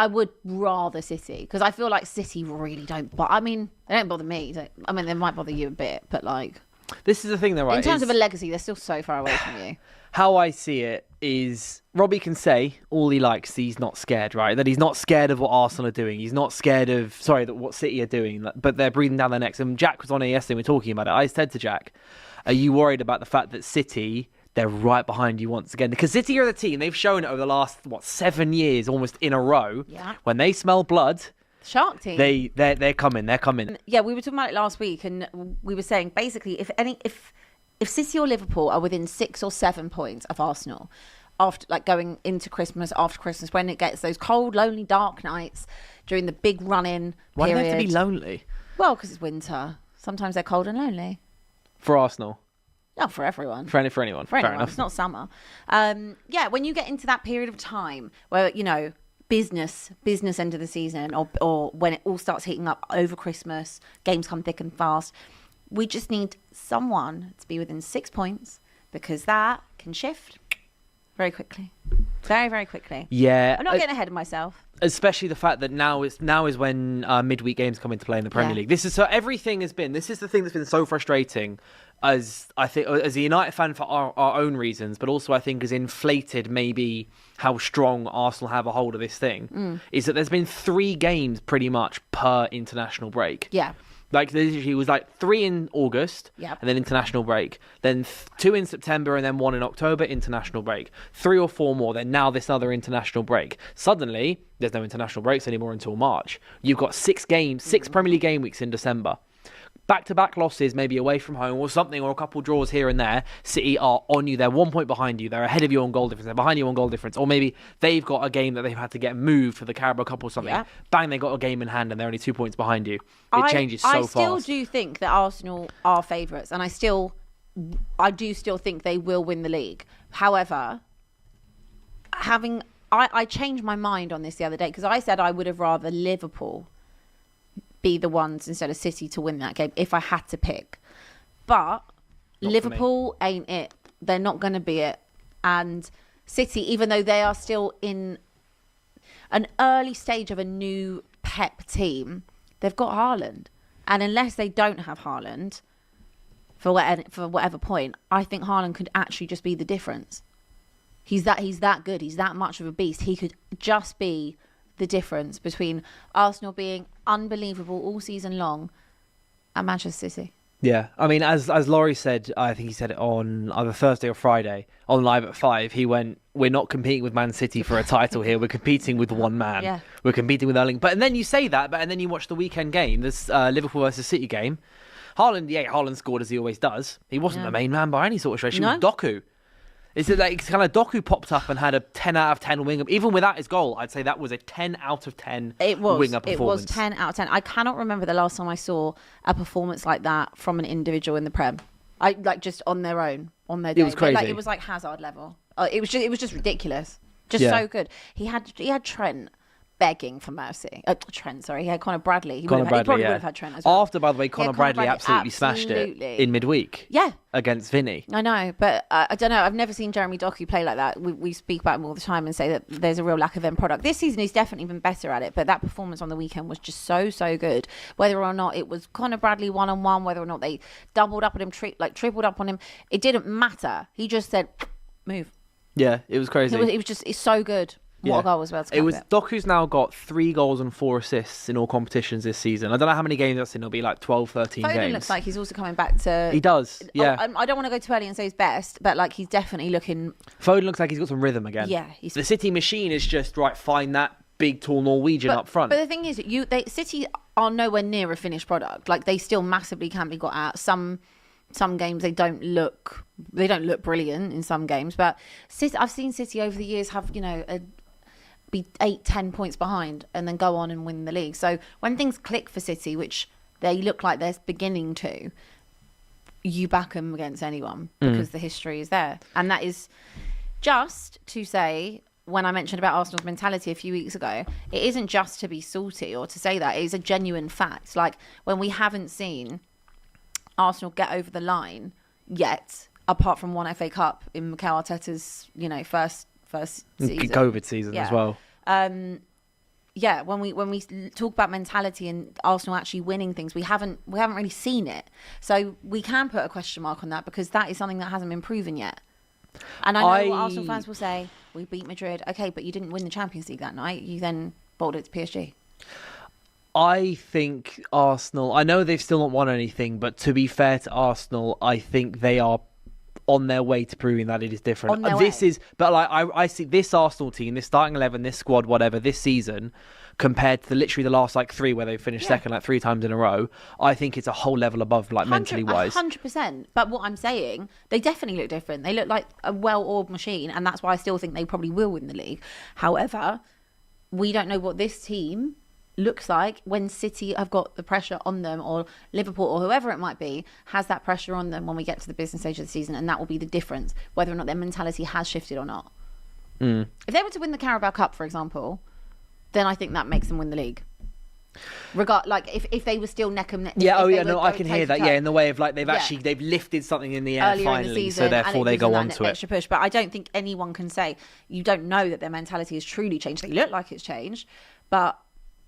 I would rather City, because I feel like City really don't. But I mean, they don't bother me. I mean, they might bother you a bit, but like, this is the thing, though, right? In terms of a legacy, they're still so far away from you. How I see it is Robbie can say all he likes, he's not scared, right? That he's not scared of what Arsenal are doing. He's not scared of, what City are doing, but they're breathing down their necks. And Jack was on here yesterday, we were talking about it. I said to Jack, are you worried about the fact that City, they're right behind you once again? Because City are the team, they've shown it over the last, 7 years, almost in a row. Yeah. When they smell blood, Shark team. They're coming. Yeah, we were talking about it last week, and we were saying basically if City or Liverpool are within 6 or 7 points of Arsenal, after going into Christmas, after Christmas, when it gets those cold, lonely, dark nights during the big run-in Why period. do they have to be lonely? Well, because it's winter. Sometimes they're cold and lonely. For Arsenal. Not for everyone. For anyone. Fair enough. It's not summer. When you get into that period of time where, business end of the season, or when it all starts heating up over Christmas, games come thick and fast, we just need someone to be within 6 points, because that can shift very quickly. Very, very quickly. Yeah. I'm not getting ahead of myself. Especially the fact that now is when midweek games come into play in the Premier League. This is the thing that's been so frustrating, as I think, as a United fan for our own reasons, but also I think has inflated maybe how strong Arsenal have a hold of this thing, is that there's been 3 games pretty much per international break. Yeah. Like, there usually was 3 in August, and then international break. Then 2 in September, and then 1 in October, international break. 3 or 4 more, then now this other international break. Suddenly, there's no international breaks anymore until March. You've got 6 Premier League game weeks in December. Back-to-back losses, maybe away from home or something, or a couple draws here and there. City are on you. They're 1 point behind you. They're ahead of you on goal difference. They're behind you on goal difference. Or maybe they've got a game that they've had to get moved for the Carabao Cup or something. Yeah. Bang, they got a game in hand and they're only 2 points behind you. It changes so fast. I still do think that Arsenal are favourites, and I do still think they will win the league. However, I changed my mind on this the other day, because I said I would have rather Liverpool be the ones instead of City to win that game if I had to pick. But Liverpool ain't it. They're not going to be it. And City, even though they are still in an early stage of a new Pep team, they've got Haaland. And unless they don't have Haaland, for whatever point, I think Haaland could actually just be the difference. He's that good. He's that much of a beast. He could just be the difference between Arsenal being unbelievable all season long and Manchester City. Yeah, I mean, as Laurie said, I think he said it on either Thursday or Friday on Live at 5. He went, "We're not competing with Man City for a title here. We're competing with one man. Yeah. We're competing with Erling." And then you say that, and then you watch the weekend game, this Liverpool versus City game. Haaland scored as he always does. He wasn't the main man by any sort of stretch. It was Doku. Is it kind of Doku popped up and had a 10 out of 10 winger? Even without his goal, I'd say that was a 10 out of 10 winger performance. It was 10 out of 10. I cannot remember the last time I saw a performance like that from an individual in the Prem. Just on their own, on their day. It was crazy. It was like Hazard level. It was just ridiculous. So good. He had Trent begging for mercy. Trent, sorry. He had Conor Bradley. He probably would have had Trent as well. After, by the way, Conor Bradley absolutely smashed it in midweek. Yeah. Against Vinny. I know, but I don't know. I've never seen Jeremy Doku play like that. We speak about him all the time and say that there's a real lack of end product. This season, he's definitely been better at it, but that performance on the weekend was just so good. Whether or not it was Conor Bradley one-on-one, whether or not they doubled up on him, tripled up on him, it didn't matter. He just said, move. Yeah, it was crazy. It's so good. What a goal as well. Doku's now got 3 goals and 4 assists in all competitions this season. I don't know how many games that's in. It'll be like 12, 13 games. Foden looks like he's also coming back to... He does, yeah. I don't want to go too early and say he's best, but he's definitely looking... Foden looks like he's got some rhythm again. Yeah. The City machine is just, find that big, tall Norwegian up front. But the thing is, City are nowhere near a finished product. They still massively can be got at. Some games they don't look brilliant in some games, but I've seen City over the years have, be 8-10 points behind and then go on and win the league. So when things click for City, which they look like they're beginning to, you back them against anyone because the history is there. And that is just to say, when I mentioned about Arsenal's mentality a few weeks ago, it isn't just to be salty or to say that. It is a genuine fact. When we haven't seen Arsenal get over the line yet, apart from one FA Cup in Mikel Arteta's, first season. COVID season as well. yeah, when we talk about mentality and Arsenal actually winning things, we haven't really seen it. So we can put a question mark on that because that is something that hasn't been proven yet. And I know what Arsenal fans will say, we beat Madrid. Okay, but you didn't win the Champions League that night. You then bowled it to PSG. I think Arsenal, I know they've still not won anything, but to be fair to Arsenal, I think they are on their way to proving that it is different. But like I see this Arsenal team, this starting 11, this squad, whatever, this season, compared to literally the last like 3 where they finished second like 3 times in a row, I think it's a whole level above, like mentally wise. 100%. But what I'm saying, they definitely look different. They look like a well-oiled machine, and that's why I still think they probably will win the league. However, we don't know what this team looks like when City have got the pressure on them, or Liverpool or whoever it might be has that pressure on them when we get to the business stage of the season, and that will be the difference whether or not their mentality has shifted or not. If they were to win the Carabao Cup, for example, then I think that makes them win the league. If they were still neck and neck. I can hear that. Yeah, in the way of like they've lifted something in the air earlier finally, in the season, so therefore they go on to it. Extra push, but I don't think anyone can say you don't know that their mentality has truly changed. They look like it's changed, but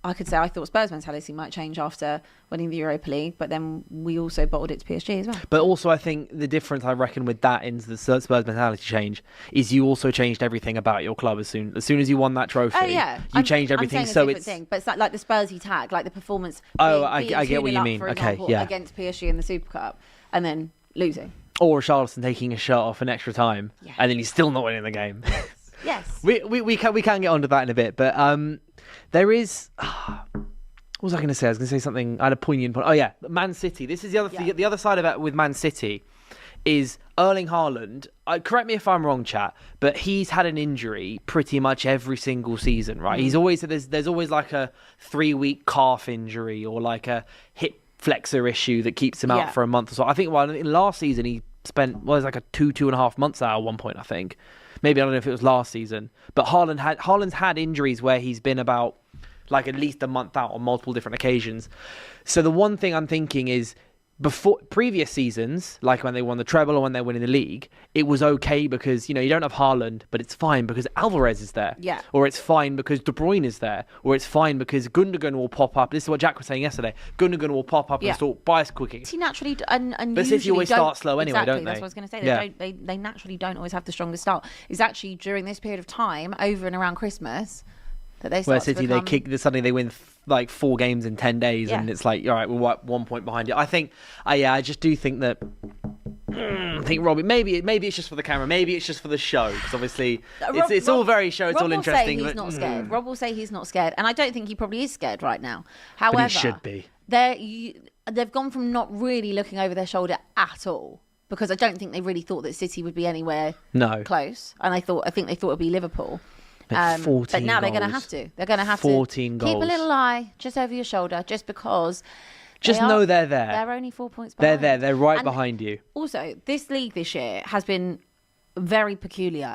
I could say I thought Spurs' mentality might change after winning the Europa League, but then we also bottled it to PSG as well. But also I think the difference, I reckon, with that in the Spurs mentality change is you also changed everything about your club as soon as you won that trophy. You changed everything. I'm saying a different thing, but it's like the Spursy tag, like the performance. I get what you mean. Against PSG in the Super Cup and then losing. Or Richarlison taking a shirt off in extra time, and then he's still not winning the game. Yes. we can get onto that in a bit, but there is. What was I going to say? I was going to say something. I had a poignant point. Oh yeah, Man City. This is the other the other side of it with Man City is Erling Haaland. Correct me if I'm wrong, chat, but he's had an injury pretty much every single season, right? He's always there's always like a 3-week calf injury or like a hip flexor issue that keeps him out for a month or so. I think in last season he spent like a 2.5 months out at one point. I think maybe, I don't know if it was last season, but Haaland's had injuries where he's been about like at least a month out on multiple different occasions. So the one thing I'm thinking is, before previous seasons, like when they won the treble or when they're winning the league, it was okay because, you don't have Haaland, but it's fine because Alvarez is there. Yeah. Or it's fine because De Bruyne is there. Or it's fine because Gundogan will pop up. This is what Jack was saying yesterday. Gundogan will pop up and start bicycle kicking. He naturally and but City always start slow anyway, don't they? That's what I was going to say. They naturally don't always have the strongest start. It's actually during this period of time, over and around Christmas, that they start City suddenly they win like 4 games in 10 days, and it's like, all right, we're 1 point behind you. I think, I just do think that. I think Robbie, maybe it's just for the camera, maybe it's just for the show, because obviously it's all very show, it's all interesting. Rob will say he's not scared. Rob will say he's not scared, and I don't think he probably is scared right now. However, but he should be. They've gone from not really looking over their shoulder at all, because I don't think they really thought that City would be anywhere close, and I think they thought it'd be Liverpool. But now they're going to have to. They're going to have 14 to goals. Keep a little eye just over your shoulder, just because. Know they're there. They're only 4 points behind. They're there. They're right behind you. Also, this league this year has been very peculiar.